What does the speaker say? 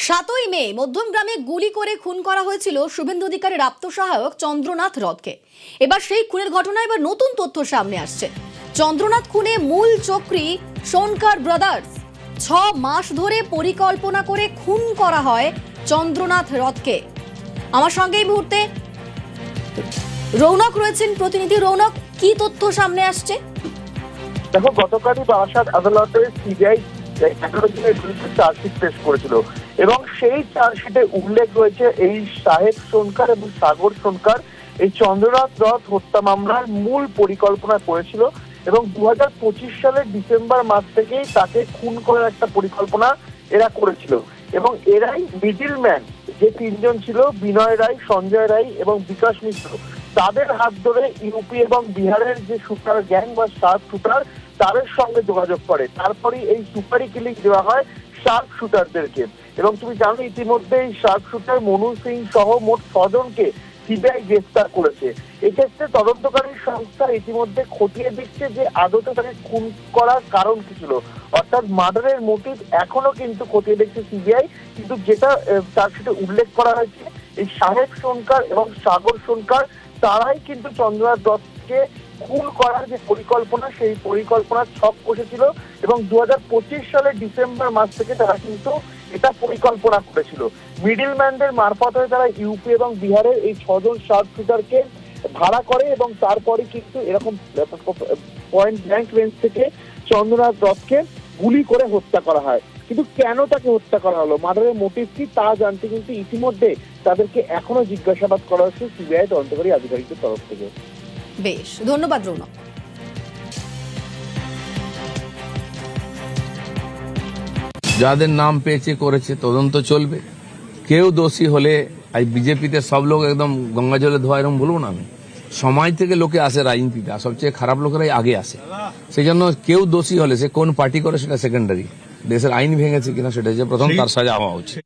7ই মে মধ্যমগ্রামে গুলি করে খুন করা হয়েছিল শুভেন্দু অধিকারীর আপ্তসহায়ক চন্দ্রনাথ রথকে। এবার সেই খুনের ঘটনায় এবার নতুন তথ্য সামনে আসছে। চন্দ্রনাথ খুনে মূল চক্রী সোনকার ব্রাদার্স। 6 মাস ধরে পরিকল্পনা করে খুন করা হয় চন্দ্রনাথ রথকে। আমার সঙ্গে এই মুহূর্তে রৌনক রয়েছেন প্রতিনিধি। রৌনক, কি তথ্য সামনে আসছে? দেখো, গতকালই বারাসাত আদালতে সিবিআই 11 দিনের বিরুদ্ধে চার্জশিট পেশ করেছিল এবং সেই চার্জশিটে উল্লেখ রয়েছে এই সাহেব সোনকার এবং সাগর সোনকার এই চন্দ্রনাথ রথ হত্যা মামলার মূল পরিকল্পনা করেছিল এবং 2025 সালের ডিসেম্বর মাস থেকেই তাকে খুন করার একটা পরিকল্পনা এরা করেছিল এবং এরাই মিডিলম্যান যে 3 জন ছিল, বিনয় রায়, সঞ্জয় রায় এবং বিকাশ মিশ্র, তাদের হাত ধরে ইউপি এবং বিহারের যে শুটার গ্যাং বা শার্প শুটার তাদের সঙ্গে যোগাযোগ করে। তারপরে এই সুপারি কিলিং দেওয়া হয় শার্প শুটারদেরকে এবং তুমি জানো ইতিমধ্যে এই শার্প শুটার মনু সিং সহ মোট 6 জনকে সিবিআই গ্রেফতার করেছে। এক্ষেত্রে তদন্তকারী সংস্থা ইতিমধ্যে খতিয়ে দেখছে যে আদতে তাকে খুন করার কারণ কি ছিল, অর্থাৎ মার্ডারের মোটিভ এখনো কিন্তু খতিয়ে দেখছে সিবিআই। কিন্তু যেটা চার্জশিটে উল্লেখ করা হয়েছে, এই সাহেব সোনকার এবং সাগর সোনকার তারাই কিন্তু চন্দ্রনাথ রথকে খুন করার যে পরিকল্পনা, সেই পরিকল্পনার ছক কষেছিল এবং 2025 সালের ডিসেম্বর মাস থেকে তারা কিন্তু এটা পরিকল্পনা করেছিল। মিডিলম্যানদের মারফত হয়ে তারা ইউপি এবং বিহারের এই 6 জন শার্প শুটারকে ভাড়া করে এবং তারপরে কিন্তু এরকম পয়েন্ট ব্ল্যাঙ্ক রেঞ্জ থেকে চন্দ্রনাথ রথকে গুলি করে হত্যা করা হয়। কিন্তু কেন তাকে হত্যা করা হলো, মার্ডারের মোটিভ কি, তা জানতে কিন্তু ইতিমধ্যে তাদেরকে এখনো জিজ্ঞাসাবাদ করা হচ্ছে সিবিআই তদন্তকারী আধিকারিকদের তরফ থেকে। বেশ, ধন্যবাদ রৌনক। যাদের নাম পেয়েছে করেছে তদন্ত চলবে। কেউ দোষী হলে বিজেপিতে সব লোক একদম গঙ্গা জলে ধোয়া এরকম বলবো না আমি। সমাজ থেকে লোকে আসে রাজনীতিতে, আর সবচেয়ে খারাপ লোকেরাই আগে আসে। সেই জন্য কেউ দোষী হলে সে কোন পার্টি করে সেটা সেকেন্ডারি। দেশের আইন ভেঙেছে কিনা সেটা যে প্রথম, তার সাজা হওয়া উচিত।